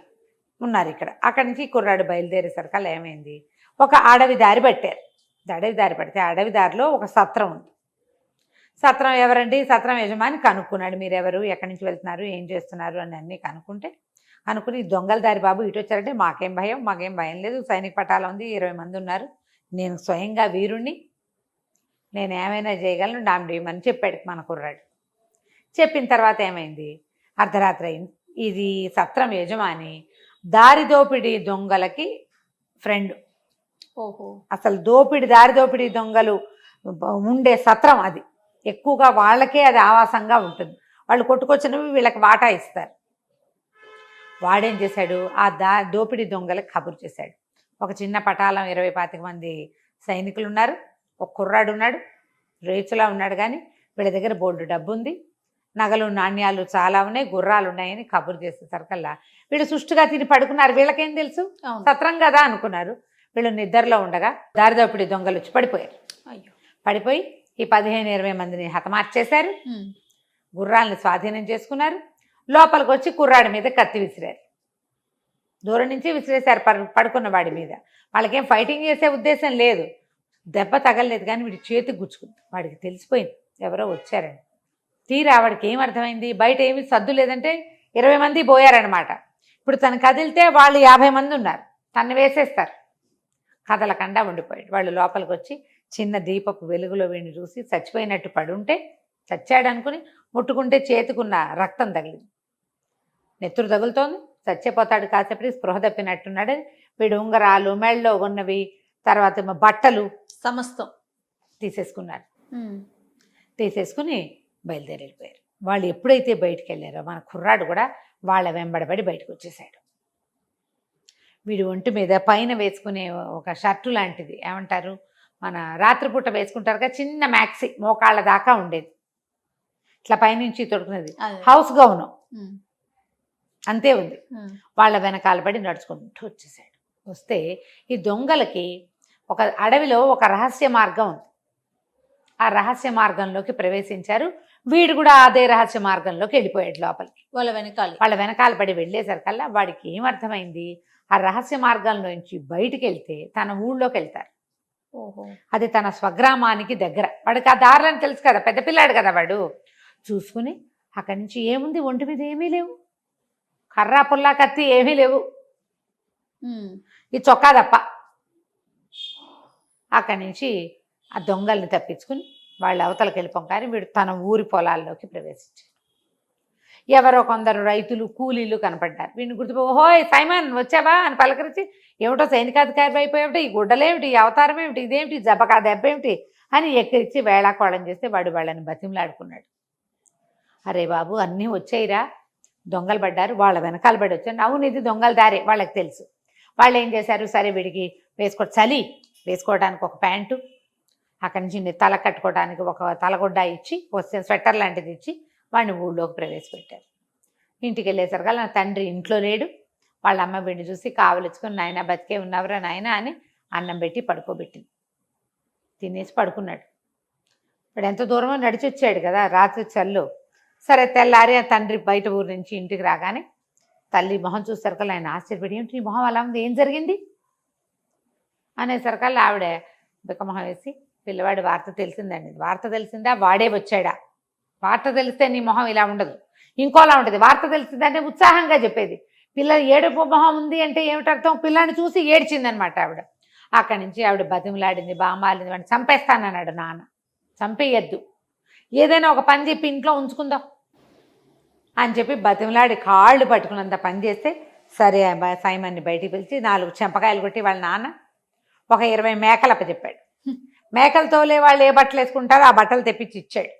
ఉన్నారు ఇక్కడ. అక్కడి నుంచి కుర్రాడు బయలుదేరేసరికల్లా ఏమైంది, ఒక అడవి దారి పట్టారు. అడవి దారి పడితే అడవి దారిలో ఒక సత్రం ఉంది. సత్రం ఎవరండి, సత్రం యజమాని కనుక్కున్నాడు, మీరెవరు, ఎక్కడి నుంచి వెళ్తున్నారు, ఏం చేస్తున్నారు అని అన్నీ అనుకుని దొంగల దారి బాబు ఇటు వచ్చారంటే మాకేం భయం లేదు, సైనిక పటాలం ఉంది, 20 మంది ఉన్నారు, నేను స్వయంగా వీరుణ్ణి, నేను ఏమైనా చేయగలను, డామిడేమని చెప్పాడు మన కుర్రాడు. చెప్పిన తర్వాత ఏమైంది, అర్ధరాత్రి అయింది. ఇది సత్రం యజమాని దారి దోపిడీ దొంగలకి ఫ్రెండ్. ఓహో. అసలు దారి దోపిడీ దొంగలు ఉండే సత్రం అది. ఎక్కువగా వాళ్ళకే అది ఆవాసంగా ఉంటుంది. వాళ్ళు కొట్టుకొచ్చినవి వీళ్ళకి వాటా ఇస్తారు. వాడేం చేశాడు, ఆ దోపిడీ దొంగలకు కబురు చేశాడు. ఒక చిన్న పటాలం 20-25 మంది సైనికులు ఉన్నారు, ఒక కుర్రాడు ఉన్నాడు, రేచులా ఉన్నాడు, కానీ వీళ్ళ దగ్గర బోల్డు డబ్బు ఉంది, నగలు నాణ్యాలు చాలా ఉన్నాయి, గుర్రాలు ఉన్నాయని కబురు చేసేసరికల్లా వీళ్ళు సుష్టుగా తిని పడుకున్నారు. వీళ్ళకేం తెలుసు, సత్రం కదా అనుకున్నారు. వీళ్ళు నిద్రలో ఉండగా దారిదోపిడి దొంగలు వచ్చి పడిపోయారు. పడిపోయి ఈ 15-20 మందిని హతమార్చేశారు, గుర్రాలను స్వాధీనం చేసుకున్నారు. లోపలికి వచ్చి కుర్రాడి మీద కత్తి విసిరారు. దూరం నుంచి విసిరేశారు పడుకున్న వాడి మీద. వాళ్ళకేం ఫైటింగ్ చేసే ఉద్దేశం లేదు, దెబ్బ తగలలేదు, కానీ వీడి చేతికి గుచ్చుకుంది. వాడికి తెలిసిపోయింది ఎవరో వచ్చారని. తీరా వాడికి ఏం అర్థమైంది, బయట ఏమీ సద్దు లేదంటే 20 మంది పోయారనమాట. ఇప్పుడు తను కదిలితే వాళ్ళు 50 మంది ఉన్నారు, తను వేసేస్తారు. కదలకుండా ఉండిపోయాడు. వాళ్ళు లోపలికి వచ్చి చిన్న దీపపు వెలుగులో వీడిని చూసి చచ్చిపోయినట్టు పడుంటే, చచ్చాడు అనుకుని ముట్టుకుంటే చేతికున్న రక్తం తగిలింది, నెత్తురు తగులుతోంది. చచ్చిపోతాడు కాసేపటి స్పృహ తప్పినట్టున్నాడు. వీడు ఉంగరాలు, మెళ్ళలో ఉన్నవి, తర్వాత బట్టలు సమస్తం తీసేసుకున్నారు. తీసేసుకుని బయలుదేరి వెళ్ళిపోయారు. వాళ్ళు ఎప్పుడైతే బయటికి వెళ్ళారో మన కుర్రాడు కూడా వాళ్ళ వెంబడబడి బయటకు వచ్చేసాడు. వీడు ఒంటి మీద పైన వేసుకునే ఒక షర్టు లాంటిది, ఏమంటారు మన రాత్రిపూట వేసుకుంటారు కదా, చిన్న మ్యాక్సీ మోకాళ్ళ దాకా ఉండేది, ఇట్లా పైనుంచి తొడుకునేది, హౌస్ గౌను అంతే ఉంది. వాళ్ళ వెనకాల పడి నడుచుకుంటూ వచ్చేసాడు. వస్తే ఈ దొంగలకి ఒక అడవిలో ఒక రహస్య మార్గం ఉంది. ఆ రహస్య మార్గంలోకి ప్రవేశించారు. వీడు కూడా అదే రహస్య మార్గంలోకి వెళ్ళిపోయాడు లోపలికి. వాళ్ళ వెనకాల పడి వెళ్ళేసరికల్లా వాడికి ఏమర్థమైంది, ఆ రహస్య మార్గంలోంచి బయటికి వెళ్తే తన ఊళ్ళోకి వెళ్తారు. అది తన స్వగ్రామానికి దగ్గర. వాడికి ఆ దారులని తెలుసు కదా, పెద్ద పిల్లాడు కదా వాడు. చూసుకుని అక్కడి నుంచి ఏముంది, ఒంటి మీద ఏమీ లేవు, కర్రా పుల్లా కత్తి ఏమీ లేవు, ఈ చొక్కా తప్ప. అక్కడి నుంచి ఆ దొంగల్ని తప్పించుకుని వాళ్ళు అవతలకి వెళ్ళిపోగానే వీడు తన ఊరి పొలాల్లోకి ప్రవేశించాడు. ఎవరో కొందరు రైతులు, కూలీలు కనపడ్డారు. వీడిని గుర్తుపో, ఓహోయ్ సైమన్ వచ్చావా అని పలకరించి, ఏమిటో సైనికాధికారి అయిపోయేమిటి, ఈ గుడ్డలేమిటి, ఈ అవతారం ఏమిటి, ఇదేమిటి, జబకా దెబ్బ ఏమిటి అని ఎక్కిరిచ్చి వేళాకోళం చేస్తే వాడు వాళ్ళని బతిమలాడుకున్నాడు. అరే బాబు అన్నీ వచ్చాయిరా, దొంగలు పడ్డారు, వాళ్ళ వెనకాల పడి వచ్చాను. అవును ఇది దొంగల దారే వాళ్ళకి తెలుసు. వాళ్ళు ఏం చేశారు, సరే వీడికి చలి వేసుకోవడానికి ఒక ప్యాంటు, అక్కడి నుంచి తల కట్టుకోవడానికి ఒక తలగొడ్డ ఇచ్చి, వస్తే స్వెటర్ లాంటిది ఇచ్చి వాడిని ఊళ్ళోకి ప్రవేశపెట్టారు. ఇంటికి వెళ్ళేసరికి నా తండ్రి ఇంట్లో లేడు. వాళ్ళ అమ్మ వీడిని చూసి కావలించుకొని, నాయన బతికే ఉన్నవరా నాయన అని అన్నం పెట్టి పడుకోబెట్టింది. తినేసి పడుకున్నాడు. ఇప్పుడు ఎంత దూరమో నడిచి వచ్చాడు కదా రాత్రి చల్లు. సరే తెల్లారి ఆ తండ్రి బయట ఊరు నుంచి ఇంటికి రాగానే తల్లి మొహం చూసేసరికల్లా ఆయన ఆశ్చర్యపడి, ఏంటి నీ మొహం అలా ఉంది, ఏం జరిగింది అనేసరికల్లా ఆవిడ బిక్కమొహం వేసి, పిల్లవాడి వార్త తెలిసిందండి. వార్త తెలిసిందా, వాడే వచ్చాడా, వార్త తెలిస్తే నీ మొహం ఇలా ఉండదు, ఇంకోలా ఉంటుంది. వార్త తెలిసిందంటే ఉత్సాహంగా చెప్పేది. పిల్ల ఏడుపు మొహం ఉంది అంటే ఏమిటర్థం, పిల్లాన్ని చూసి ఏడ్చిందనమాట ఆవిడ. అక్కడి నుంచి ఆవిడ బతిమలాడింది, బామాలింది, వాడిని చంపేస్తానన్నాడు నాన్న. చంపేయద్దు, ఏదైనా ఒక పని చెప్పి ఇంట్లో ఉంచుకుందాం అని చెప్పి బతిమలాడి కాళ్ళు పట్టుకున్నంత పని చేస్తే, సరే సైమన్ని బయటికి పిలిచి 4 చెంపకాయలు కొట్టి వాళ్ళ నాన్న ఒక 20 మేకలు అప్పచెప్పాడు. మేకలతోలే వాళ్ళు ఏ బట్టలు వేసుకుంటారో ఆ బట్టలు తెప్పించి ఇచ్చాడు.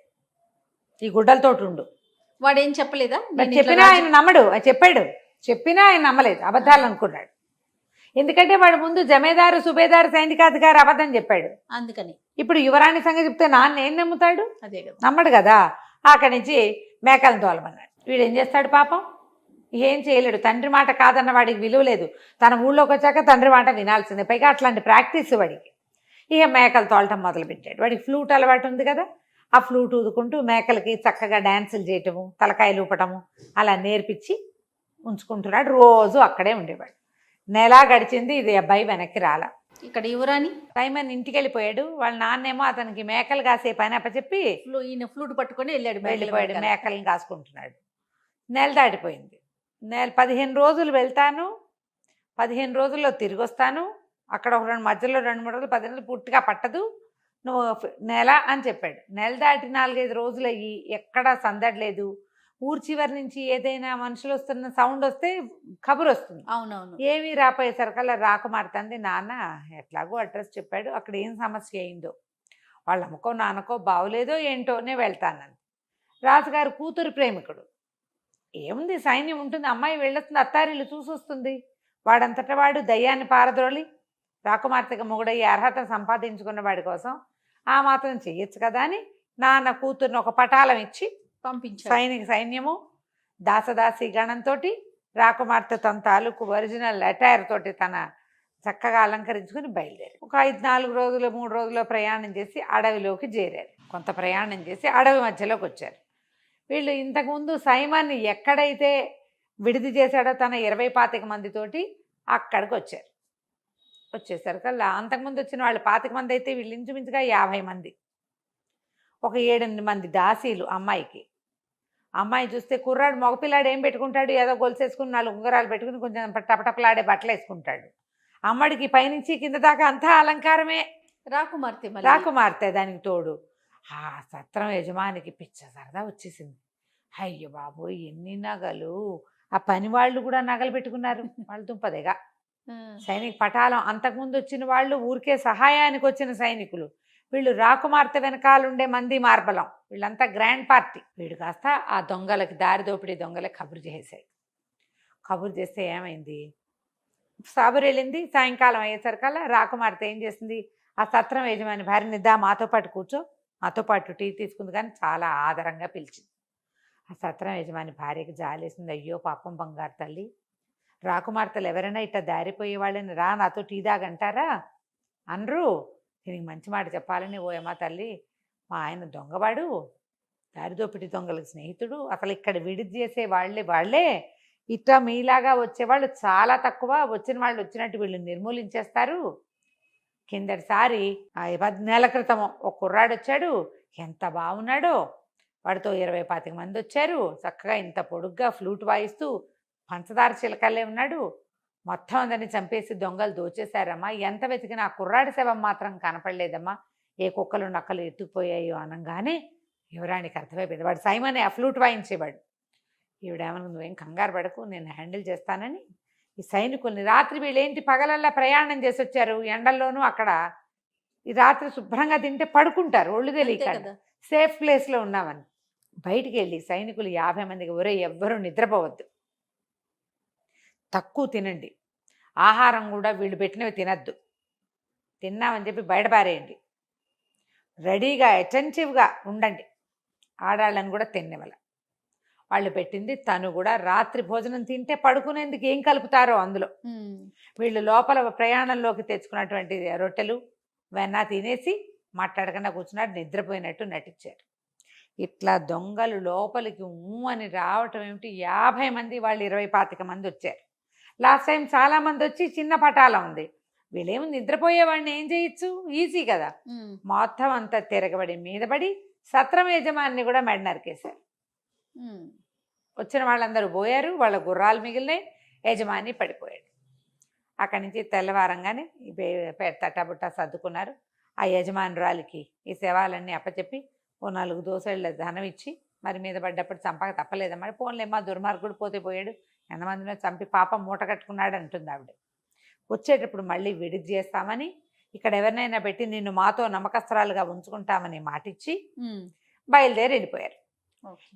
ఈ గుడ్డలతోటి ఉండు. వాడు ఏం చెప్పలేదా, చెప్పినా ఆయన నమ్మడు, చెప్పాడు, చెప్పినా ఆయన నమ్మలేదు, అబద్ధాలు అనుకున్నాడు. ఎందుకంటే వాడు ముందు జమేదారు, సుబేదారు, సైనికాధికారి అబద్ధం చెప్పాడు. అందుకని ఇప్పుడు యువరాణి సంగతి చెప్తే నాన్న ఏం నమ్ముతాడు, అదే కదా, నమ్మడు కదా. అక్కడి నుంచి మేకలను తోలమన్నాడు. వీడు ఏం చేస్తాడు పాపం, ఏం చేయలేడు. తండ్రి మాట కాదన్న వాడికి విలువ లేదు. తన ఊళ్ళోకి వచ్చాక తండ్రి మాట వినాల్సిందే, పైగా అట్లాంటి ప్రాక్టీస్ వాడికి. ఇక మేకలు తోలటం మొదలుపెట్టాడు. వాడికి ఫ్లూట్ అలవాటు ఉంది కదా, ఆ ఫ్లూట్ ఊదుకుంటూ మేకలకి చక్కగా డ్యాన్సులు చేయటము, తలకాయలు ఊపటము అలా నేర్పించి ఉంచుకుంటున్నాడు. రోజు అక్కడే ఉండేవాడు. నెల గడిచింది, ఇది అబ్బాయి వెనక్కి రాలా. ఇక్కడ యువరాణి సైమన్ ఇంటికి వెళ్ళిపోయాడు. వాళ్ళ నాన్నేమో అతనికి మేకలు కాసే పని అప్పచెప్పి ఈయన ఫ్లూట్ పట్టుకొని వెళ్ళిపోయాడు. మేకలను కాసుకుంటున్నాడు. నెల దాటిపోయింది. 15 రోజులు వెళ్తాను, 15 రోజుల్లో తిరిగి వస్తాను, అక్కడ ఒక మధ్యలో 2-3 రోజులు, 10 రోజులు పూర్తిగా పట్టదు, నువ్వు నెల అని చెప్పాడు. నెల దాటి 4-5 రోజులు అయ్యి ఎక్కడా సందడలేదు. ఊరు చివరి నుంచి ఏదైనా మనుషులు వస్తున్న సౌండ్ వస్తే కబురు వస్తుంది. అవునవును. ఏమీ రాపోయేసరికల్లా రాకుమారుతుంది, నాన్న ఎట్లాగో అడ్రస్ చెప్పాడు, అక్కడ ఏం సమస్య అయిందో, వాళ్ళ అమ్మకో నాన్నకో బాగులేదో ఏంటోనే వెళ్తానని. రాజుగారు కూతురు ప్రేమికుడు, ఏముంది సైన్యం ఉంటుంది, అమ్మాయి వెళ్ళొస్తుంది, అత్తారిల్లు చూసి వస్తుంది. వాడంతటా వాడు దయ్యాన్ని పారద్రోలి రాకుమార్తెగా మొగుడయ్యే అర్హత సంపాదించుకున్న వాడి కోసం ఆ మాత్రం చెయ్యొచ్చు కదా అని నాన్న కూతుర్ని ఒక పటాలం ఇచ్చి పంపించాడు. సైన్యము దాసదాసి గణంతో రాకుమార్తె తన తాలూకు ఒరిజినల్ అటైర్ తోటి తన చక్కగా అలంకరించుకుని బయలుదేరి ఒక 4 రోజులు 3 రోజుల్లో ప్రయాణం చేసి అడవిలోకి చేరారు. కొంత ప్రయాణం చేసి అడవి మధ్యలోకి వచ్చారు. వీళ్ళు ఇంతకుముందు సైమన్ని ఎక్కడైతే విడిది చేశాడో తన 20-25 మందితోటి అక్కడికి వచ్చారు. వచ్చేసరికల్లా అంతకుముందు వచ్చిన వాళ్ళు 25 మంది అయితే వీళ్ళు ఇంచుమించుగా 50 మంది. ఒక 7-8 మంది దాసీలు అమ్మాయికి. అమ్మాయి చూస్తే కుర్రాడు మగపిల్లాడు ఏం పెట్టుకుంటాడు, ఏదో గొలుసేసుకుని 4 ఉంగరాలు పెట్టుకుని కొంచెం టపటపలాడే బట్టలు వేసుకుంటాడు. అమ్మడికి పైనుంచి కింద దాకా అంతా అలంకారమే. రాకుమార్తె దానికి తోడు. ఆ సత్రం యజమానికి పిచ్చ సరదా వచ్చేసింది. అయ్యో బాబోయ్ ఎన్ని నగలు! ఆ పని వాళ్ళు కూడా నగలు పెట్టుకున్నారు. వాళ్ళు దుంపదేగా సైనిక పటాలం. అంతకుముందు వచ్చిన వాళ్ళు ఊరికే సహాయానికి వచ్చిన సైనికులు, వీళ్ళు రాకుమార్తె వెనకాలండే మంది మార్బలం. వీళ్ళంతా గ్రాండ్ పార్టీ. వీడు కాస్త ఆ దొంగలకి, దారి దోపిడీ దొంగలకి కబురు చేసాయి. కబురు చేస్తే ఏమైంది, సాబురు వెళ్ళింది. సాయంకాలం అయ్యేసరికల్లా రాకుమార్తె ఏం చేసింది, ఆ సత్రం యజమాని భార్యని దా మాతో పాటు కూర్చో, మాతో పాటు టీ తీసుకుంది. కానీ చాలా ఆదరంగా పిలిచింది. ఆ సత్రం యజమాని భార్యకి జాలేసింది. అయ్యో పాపం బంగారు తల్లి, రాకుమార్తెలు ఎవరైనా ఇట్లా దారిపోయే వాళ్ళని రా నాతో టీ దాగంటారా అనరు. దీనికి మంచి మాట చెప్పాలని, ఓ అమ్మ తల్లి, మా ఆయన దొంగవాడు, దారిదోపిడి దొంగలకు స్నేహితుడు, అసలు ఇక్కడ విడిది చేసే వాళ్ళే ఇట్లా మీలాగా వచ్చేవాళ్ళు చాలా తక్కువ, వచ్చిన వాళ్ళు వచ్చినట్టు వీళ్ళు నిర్మూలించేస్తారు. కిందటిసారి 10 నెలల క్రితం ఒక కుర్రాడు వచ్చాడు, ఎంత బాగున్నాడో, వాడితో 20-25 మంది వచ్చారు. చక్కగా ఇంత పొడుగ్గా ఫ్లూట్ వాయిస్తూ పంచదార చిలకల్లే ఉన్నాడు. మొత్తం అందరిని చంపేసి దొంగలు దోచేశారమ్మా. ఎంత వెతికినా ఆ కుర్రాడి శవం మాత్రం కనపడలేదమ్మా. ఏ కుక్కలు నక్కలు ఎత్తుకుపోయాయో అనగానే యువరానికి అర్థమైపోయింది. వాడు సైమనే ఆ ఫ్లూట్ వాయించేవాడు. ఈవిడేమన్నా నువ్వేం కంగారు పడకు, నేను హ్యాండిల్ చేస్తానని ఈ సైనికుల్ని, రాత్రి వీళ్ళేంటి పగలల్లా ప్రయాణం చేసి వచ్చారు ఎండల్లోనూ, అక్కడ ఈ రాత్రి శుభ్రంగా తింటే పడుకుంటారు ఒళ్ళు తెలియక, సేఫ్ ప్లేస్లో ఉన్నామని బయటికి వెళ్ళి సైనికులు 50 మందికి, ఒరే ఎవ్వరూ నిద్రపోవద్దు, తక్కువ తినండి, ఆహారం కూడా వీళ్ళు పెట్టినవి తినద్దు, తిన్నామని చెప్పి బయట పారేయండి, రెడీగా అటెంటివ్గా ఉండండి, ఆడాళ్ళని కూడా తినేవాళ్ళ. వాళ్ళు పెట్టింది తను కూడా రాత్రి భోజనం తింటే పడుకునేందుకు ఏం కలుపుతారో అందులో. వీళ్ళు లోపల ప్రయాణంలోకి తెచ్చుకున్నటువంటి రొట్టెలు వెన్న తినేసి మాట్లాడకుండా కూర్చున్నాడు, నిద్రపోయినట్టు నటించారు. ఇట్లా దొంగలు లోపలికి అని రావటం ఏమిటి, 50 మంది, వాళ్ళు 20-25 మంది వచ్చారు. లాస్ట్ టైం చాలామంది వచ్చి చిన్న పటాలం ఉంది. వీళ్ళేమో నిద్రపోయేవాడిని ఏం చేయొచ్చు, ఈజీ కదా. మొత్తం అంతా తిరగబడి మీదబడి సత్రం యజమాని కూడా మెడ నరికేశారు. వచ్చిన వాళ్ళందరూ పోయారు, వాళ్ళ గుర్రాలు మిగిలినాయి, యజమాని పడిపోయాడు. అక్కడి నుంచి తెల్లవారంగానే తట్టబుట్ట సర్దుకున్నారు. ఆ యజమానురాలికి ఈ శవాలన్నీ అప్పచెప్పి ఓ 4 దోసెళ్ళ ధనం ఇచ్చి, మరి మీద పడ్డప్పుడు చంపక తప్పలేదమ్మా, పోన్లేమ్మా దుర్మార్గుడు పోతే పోయాడు, ఎంతమందినో చంపి పాపం మూట కట్టుకున్నాడు అంటుంది ఆవిడ. వచ్చేటప్పుడు మళ్ళీ విడిది చేస్తామని, ఇక్కడ ఎవరినైనా పెట్టి నిన్ను మాతో నమ్మకస్తురాలుగా ఉంచుకుంటామని మాటిచ్చి బయలుదేరి వెళ్ళిపోయారు.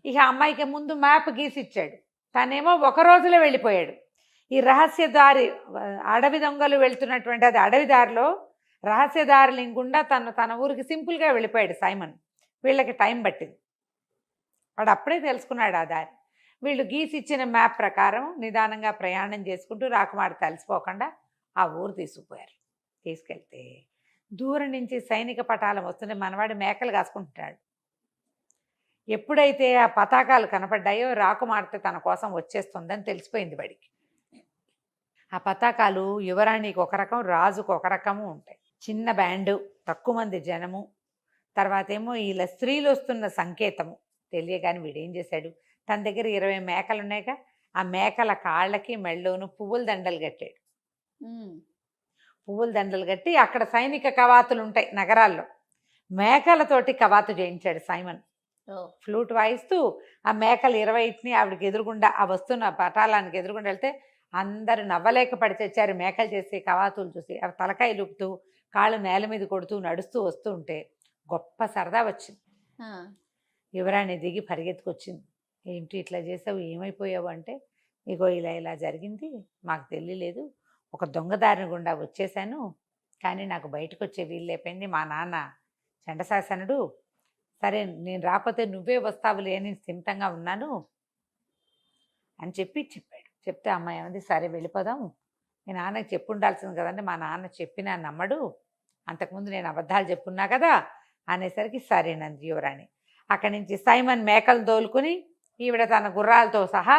ఇక అమ్మాయికి ముందు మ్యాప్ గీసి ఇచ్చాడు, తనేమో ఒక రోజులో వెళ్ళిపోయాడు. ఈ రహస్య దారి, అడవి దొంగలు వెళ్తున్నటువంటి అది అడవి దారిలో రహస్య దారి లింగుండా తన ఊరికి సింపుల్గా వెళ్ళిపోయాడు సైమన్. వీళ్ళకి టైం పట్టింది, వాడు అప్పుడే తెలుసుకున్నాడు ఆ దారి. వీళ్ళు గీసి ఇచ్చిన మ్యాప్ ప్రకారం నిదానంగా ప్రయాణం చేసుకుంటూ రాకుమారి తలిసిపోకుండా ఆ ఊరు తీసుకుపోయారు. తీసుకెళ్తే దూరం నుంచి సైనిక పటాలం వస్తుంటే మనవాడు మేకలు కాసుకుంటున్నాడు. ఎప్పుడైతే ఆ పతాకాలు కనపడ్డాయో రాకుమార్తె తన కోసం వచ్చేస్తుందని తెలిసిపోయింది వాడికి. ఆ పతాకాలు యువరాణికి ఒక రకం, రాజుకు ఒక రకము ఉంటాయి. చిన్న బ్యాండు, తక్కువ మంది జనము, తర్వాత ఏమో ఇలా స్త్రీలు వస్తున్న సంకేతము తెలియగాని వీడేం చేశాడు, తన దగ్గర 20 మేకలు ఉన్నాయిగా, ఆ మేకల కాళ్ళకి మెళ్ళోను పువ్వుల దండలు కట్టాడు. పువ్వుల దండలు కట్టి అక్కడ సైనిక కవాతులు ఉంటాయి నగరాల్లో, మేకలతోటి కవాతు చేయించాడు సైమన్. ఫ్లూట్ వాయిస్తూ ఆ మేకలు 20ని ఆవిడకి ఎదురుగుండా, ఆ వస్తున్న పటాలానికి ఎదురుగుండా వెళ్తే అందరూ నవ్వలేక పడి తెచ్చారు. మేకలు చేసే కవాతులు చూసి అవి తలకాయ లుపుతూ కాళ్ళు నేల మీద కొడుతూ నడుస్తూ వస్తూ ఉంటే గొప్ప సరదా వచ్చింది. యువరాణి దిగి పరిగెత్తుకొచ్చింది. ఏంటి ఇట్లా చేసావు, ఏమైపోయావు అంటే, ఇగో ఇలా జరిగింది, మాకు తెలియలేదు, ఒక దొంగదారిని గుండా వచ్చేసాను, కానీ నాకు బయటకు వచ్చే వీలు లేకపోయింది, మా నాన్న చండశాసనుడు, సరే నేను రాకపోతే నువ్వే వస్తావులే అని స్థిమితంగా ఉన్నాను అని చెప్పాడు. చెప్తే అమ్మాయి ఏమంది, సరే వెళ్ళిపోదాం, మీ నాన్నకి చెప్పు ఉండాల్సింది కదండి, మా నాన్న చెప్పినా నమ్మడు, అంతకుముందు నేను అబద్ధాలు చెప్పున్నా కదా అనేసరికి సరేనంది యువరాణి. అక్కడి నుంచి సైమన్ మేకలు దోలుకుని ఈవిడ తన గుర్రాలతో సహా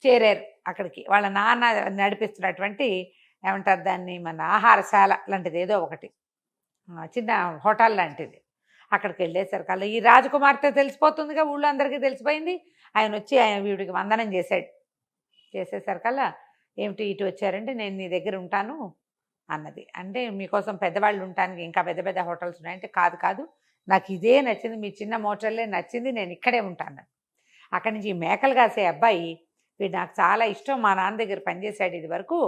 చేరారు అక్కడికి వాళ్ళ నాన్న నడిపిస్తున్నటువంటి ఏమంటారు దాన్ని, మన ఆహారశాల లాంటిది ఏదో ఒకటి, చిన్న హోటల్ లాంటిది. అక్కడికి వెళ్ళేసరికల్లా ఈ రాజకుమార్తె తెలిసిపోతుందిగా, ఊళ్ళో అందరికీ తెలిసిపోయింది. ఆయన వచ్చి ఆయన వీడికి వందనం చేశాడు. చేసేసరికల్లా ఏమిటి ఇటు వచ్చారంటే, నేను నీ దగ్గర ఉంటాను అన్నది. అంటే మీకోసం పెద్దవాళ్ళు ఉండటానికి ఇంకా పెద్ద పెద్ద హోటల్స్ ఉన్నాయంటే, కాదు కాదు నాకు ఇదే నచ్చింది, మీ చిన్న మోటల్లే నచ్చింది, నేను ఇక్కడే ఉంటాను. అక్కడి నుంచి ఈ మేకలు కాసే అబ్బాయి, వీడు నాకు చాలా ఇష్టం, మా నాన్న దగ్గర పనిచేశాడు ఇది వరకు,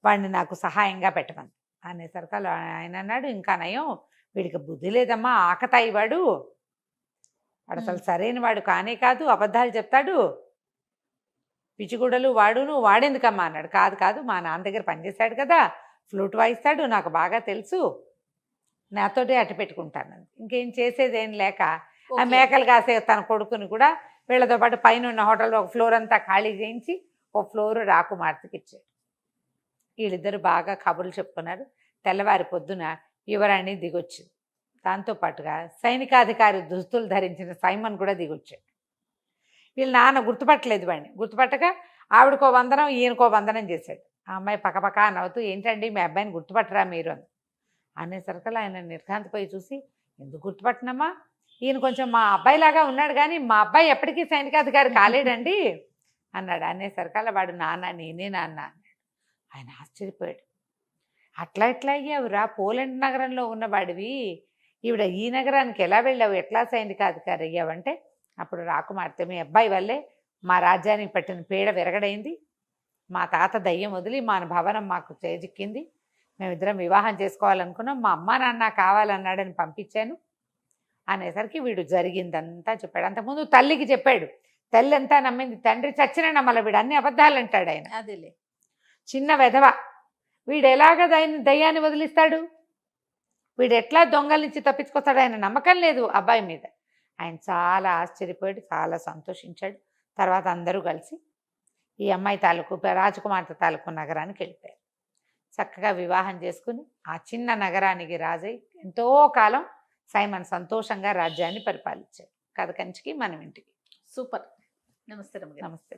వాడిని నాకు సహాయంగా పెట్టమని అనేసరికల్లా ఆయన అన్నాడు, ఇంకా నయం వీడికి బుద్ధి లేదమ్మా, ఆకతాయి వాడు అసలు సరైన వాడు కానే కాదు, అబద్ధాలు చెప్తాడు, పిచ్చిగుడలు వాడును, వాడెందుకమ్మా అన్నాడు. కాదు కాదు మా నాన్న దగ్గర పనిచేశాడు కదా, ఫ్లూట్ వాయిస్తాడు, నాకు బాగా తెలుసు, నాతోటే అట్టు పెట్టుకుంటాను. ఇంకేం చేసేదేం లేక ఆ మేకలు కాసే తన కొడుకుని కూడా వీళ్ళతో పాటు పైన ఉన్న హోటల్లో ఒక ఫ్లోర్ అంతా ఖాళీ చేయించి ఒక ఫ్లోర్ రాకుమార్తెకి ఇచ్చాడు. వీళ్ళిద్దరు బాగా కబుర్లు చెప్పుకున్నారు. తెల్లవారి పొద్దున యువరాణి దిగొచ్చింది. దాంతోపాటుగా సైనికాధికారి దుస్తులు ధరించిన సైమన్ కూడా దిగొచ్చాడు. వీళ్ళ నాన్న గుర్తుపట్టలేదు వాడిని. గుర్తుపట్టక ఆవిడకో వందనం ఈయనకో వందనం చేశాడు. ఆ అమ్మాయి పక్కపక్క నవ్వుతూ, ఏంటండి మీ అబ్బాయిని గుర్తుపట్టరా మీరు అని అనేసరికల్లా ఆయన నిర్ఘాంతపోయి చూసి, ఎందుకు గుర్తుపట్టినమ్మా, ఈయన కొంచెం మా అబ్బాయిలాగా ఉన్నాడు కానీ మా అబ్బాయి ఎప్పటికీ సైనికాధికారి కాలేడండి అన్నాడు. అనేసరికల్లా వాడు, నాన్న నేనే నాన్న అన్నాడు. ఆయన ఆశ్చర్యపోయాడు. అట్లా ఎట్లా అయ్యావురా, పోలాండ్ నగరంలో ఉన్నవాడివి ఈవిడ ఈ నగరానికి ఎలా వెళ్ళావు, ఎట్లా సైనికాధికారి అయ్యావంటే, అప్పుడు రాకుమార్తె, మీ అబ్బాయి వల్లే మా రాజ్యానికి పట్టిన పీడ విరగడైంది, మా తాత దయ్యం వదిలి మా భవనం మాకు చేజిక్కింది, మేమిద్దరం వివాహం చేసుకోవాలనుకున్నాం, మా అమ్మా నాన్న కావాలన్నాడని పంపించాను అనేసరికి వీడు జరిగిందంతా చెప్పాడు. అంతకుముందు తల్లికి చెప్పాడు, తల్లి అంతా నమ్మింది, తండ్రి చచ్చిన నమ్మల, వీడు అన్ని అబద్ధాలు అంటాడు ఆయన. అదేలే చిన్న వెధవ, వీడు ఎలాగ దయ్యాన్ని వదిలిస్తాడు, వీడు ఎట్లా దొంగల నుంచి తప్పించుకొస్తాడు, ఆయన నమ్మకం లేదు అబ్బాయి మీద. ఆయన చాలా ఆశ్చర్యపోయాడు, చాలా సంతోషించాడు. తర్వాత అందరూ కలిసి ఈ అమ్మాయి తాలూకు రాజకుమార్తె తాలూకు నగరానికి వెళ్ళిపోయారు. చక్కగా వివాహం చేసుకుని ఆ చిన్న నగరానికి రాజై ఎంతో కాలం సైమన్ సంతోషంగా రాజ్యాన్ని పరిపాలించాడు. కథ కంచికి మనం ఇంటికి. సూపర్. నమస్తే రమ్య గారు. నమస్తే.